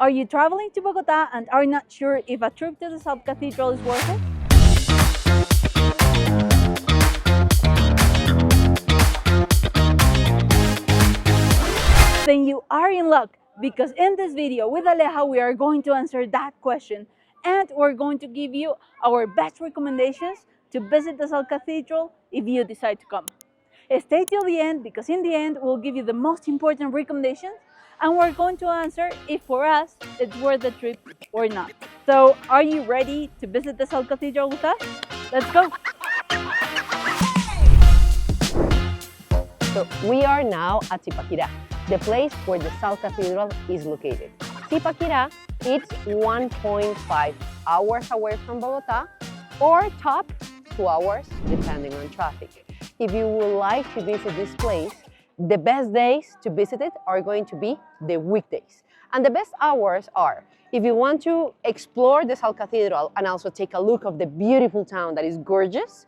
Are you traveling to Bogota and are not sure if a trip to the Salt Cathedral is worth it? Then you are in luck, because in this video with Aleja we are going to answer that question, and we're going to give you our best recommendations to visit the Salt Cathedral if you decide to come. Stay till the end, because in the end we'll give you the most important recommendations and we're going to answer if for us it's worth the trip or not. So are you ready to visit the Salt Cathedral with us? Let's go! So we are now at Zipaquirá, the place where the Salt Cathedral is located. Zipaquirá, it's 1.5 hours away from Bogota, or top 2 hours depending on traffic. If you would like to visit this place, the best days to visit it are going to be the weekdays. And the best hours are, if you want to explore the Salt Cathedral and also take a look of the beautiful town that is gorgeous,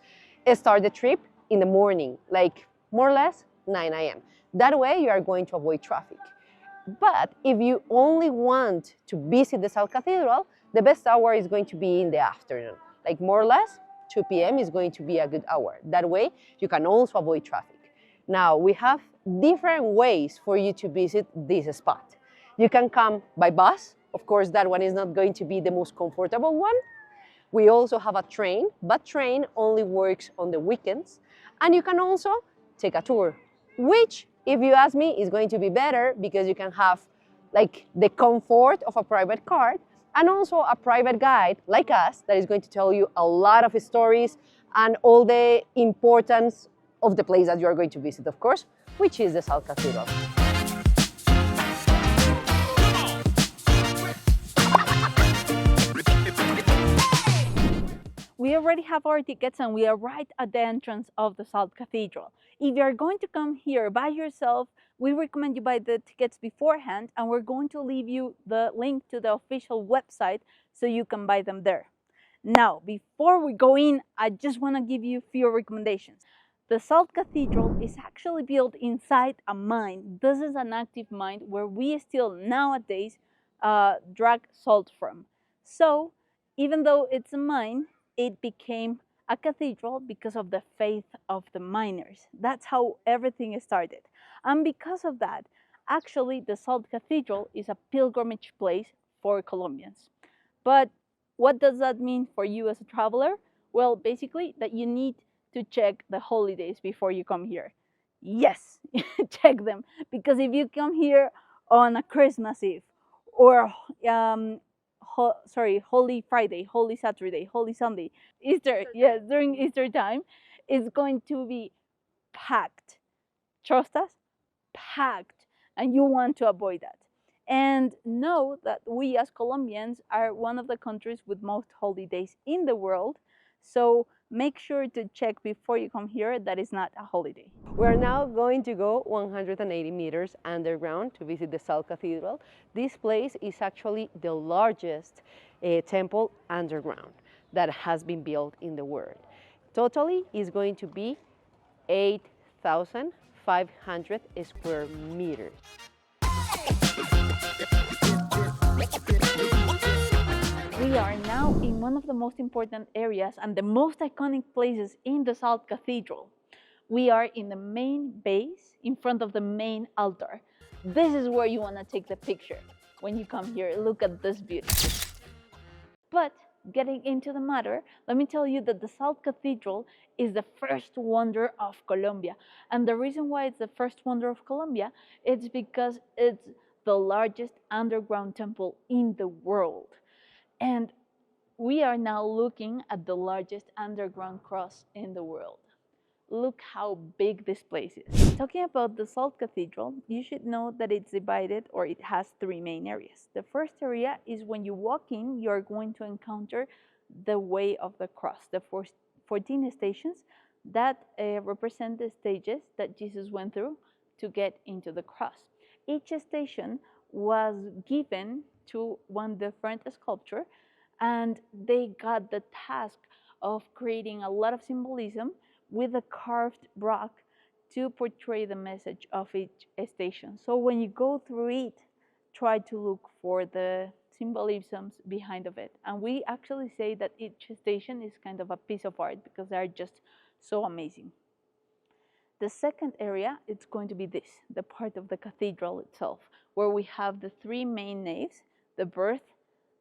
start the trip in the morning, like more or less 9 a.m. That way you are going to avoid traffic. But if you only want to visit the Salt Cathedral, the best hour is going to be in the afternoon, like more or less 2 p.m. is going to be a good hour. That way you can also avoid traffic. Now we have different ways for you to visit this spot. You can come by bus. Of course, that one is not going to be the most comfortable one. We also have a train, but train only works on the weekends. And you can also take a tour, which, if you ask me, is going to be better because you can have like the comfort of a private car and also a private guide like us that is going to tell you a lot of stories and all the importance of the place that you are going to visit, of course, which is the Salt Cathedral. We already have our tickets and we are right at the entrance of the Salt Cathedral. If you are going to come here by yourself, we recommend you buy the tickets beforehand, and we're going to leave you the link to the official website so you can buy them there. Now, before we go in, I just want to give you a few recommendations. The Salt Cathedral is actually built inside a mine. This is an active mine where we still nowadays drag salt from. So, even though it's a mine, it became a cathedral because of the faith of the miners. That's how everything started. And because of that, actually the Salt Cathedral is a pilgrimage place for Colombians. But what does that mean for you as a traveler? Well, basically that you need to check the holidays before you come here. Yes, check them, because if you come here on a Christmas Eve or Holy Friday, Holy Saturday, Holy Sunday, Easter, yes, during Easter time, it's going to be packed. Trust us, packed, and you want to avoid that. And know that we as Colombians are one of the countries with most holidays in the world, so make sure to check before you come here that it's not a holiday. We're now going to go 180 meters underground to visit the Salt Cathedral. This place is actually the largest temple underground that has been built in the world. Totally is going to be 8,500 square meters. We are now in one of the most important areas and the most iconic places in the Salt Cathedral. We are in the main base, in front of the main altar. This is where you want to take the picture when you come here. Look at this beauty. But getting into the matter, let me tell you that the Salt Cathedral is the first wonder of Colombia. And the reason why it's the first wonder of Colombia is because it's the largest underground temple in the world. And we are now looking at the largest underground cross in the world. Look how big this place is. Talking about the Salt Cathedral, you should know that it's divided, or it has 3 main areas. The first area is when you walk in, you're going to encounter the way of the cross, the 14 stations that represent the stages that Jesus went through to get into the cross. Each station was given to one different sculpture, and they got the task of creating a lot of symbolism with a carved rock to portray the message of each station. So when you go through it, try to look for the symbolisms behind of it. And we actually say that each station is kind of a piece of art because they are just so amazing. The second area, it's going to be this, the part of the cathedral itself, where we have the three main naves, the birth,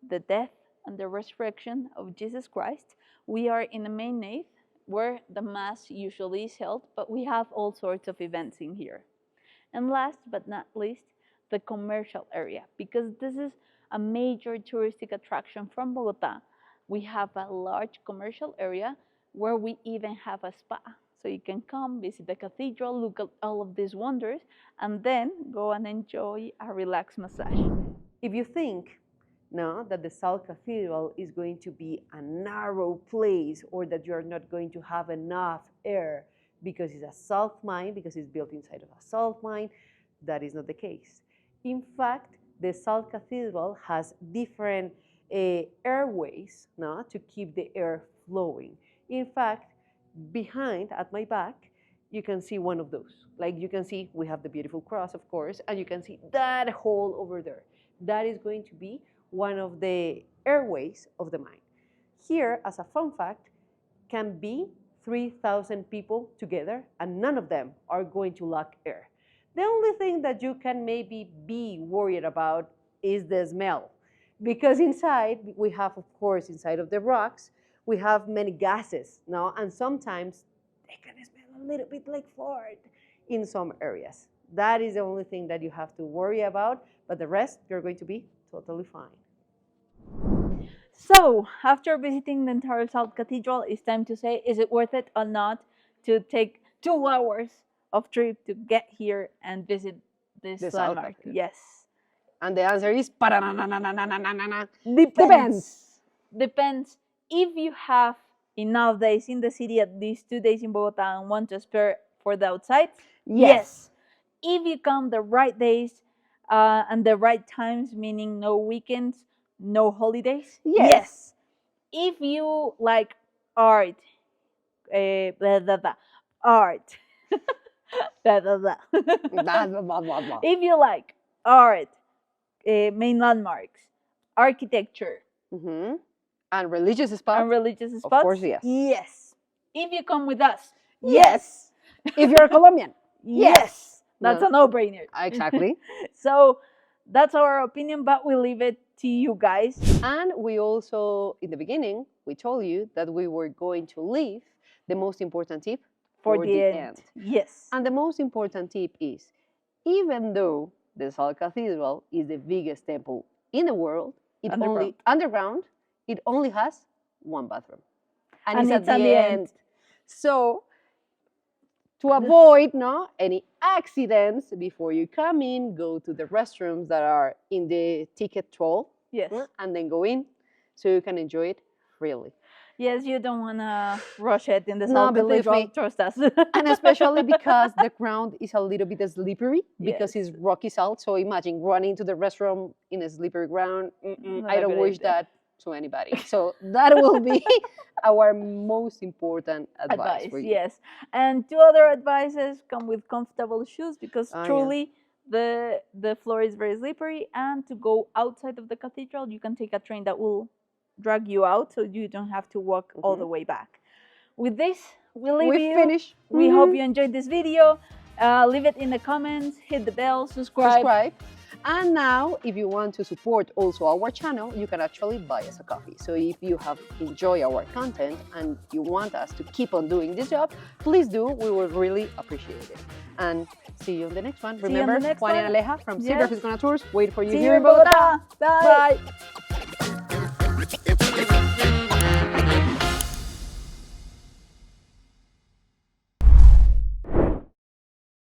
the death, and the resurrection of Jesus Christ. We are in the main nave, where the Mass usually is held, but we have all sorts of events in here. And last but not least, the commercial area, because this is a major touristic attraction from Bogota. We have a large commercial area where we even have a spa. So you can come, visit the cathedral, look at all of these wonders, and then go and enjoy a relaxed massage. If you think no, that the Salt Cathedral is going to be a narrow place, or that you're not going to have enough air because it's a salt mine, because it's built inside of a salt mine, that is not the case. In fact, the Salt Cathedral has different airways no, to keep the air flowing. In fact, behind, at my back, you can see one of those. Like you can see, we have the beautiful cross, of course, and you can see that hole over there. That is going to be one of the airways of the mine. Here, as a fun fact, can be 3,000 people together, and none of them are going to lack air. The only thing that you can maybe be worried about is the smell, because inside, we have, of course, inside of the rocks, we have many gases, no? And sometimes they can smell a little bit like fart in some areas. That is the only thing that you have to worry about, but the rest, you're going to be totally fine. So, after visiting the entire Salt Cathedral, it's time to say, is it worth it or not to take 2 hours of trip to get here and visit this landmark? Yes. And the answer is depends. Depends. If you have enough days in the city, at least 2 days in Bogota, and want to spare for the outside, yes. If you come the right days and the right times, meaning no weekends, no holidays, yes. If you like art, art, if you like art, main landmarks, architecture, and religious spots, of course, yes. Yes. If you come with us, yes. If you're Colombian, yes. That's a no-brainer. Exactly. So that's our opinion, but we leave it to you guys. And we also, in the beginning, we told you that we were going to leave the most important tip for the end. Yes. And the most important tip is, even though the Salt Cathedral is the biggest temple in the world, it only has one bathroom. And it's at the end. So, to avoid any accidents before you come in, go to the restrooms that are in the ticket troll. Yes. And then go in so you can enjoy it freely. Yes, you don't want to rush it in the Salt Cathedral, trust us. And especially because the ground is a little bit slippery because it's rocky salt. So imagine running to the restroom in a slippery ground. I don't wish that to anybody. So that will be our most important advice for you. Yes. And 2 other advices: come with comfortable shoes, because truly the floor is very slippery, and to go outside of the cathedral, you can take a train that will drag you out, so you don't have to walk all the way back. With this, we finish. We hope you enjoyed this video. Leave it in the comments, hit the bell, subscribe. And now, if you want to support also our channel, you can actually buy us a coffee. So if you have enjoyed our content and you want us to keep on doing this job, please do. We would really appreciate it. And see you on the next one. Remember, Juani and Aleja from Zebra Fisgona Tours. Wait for you here in Bogota. Bye.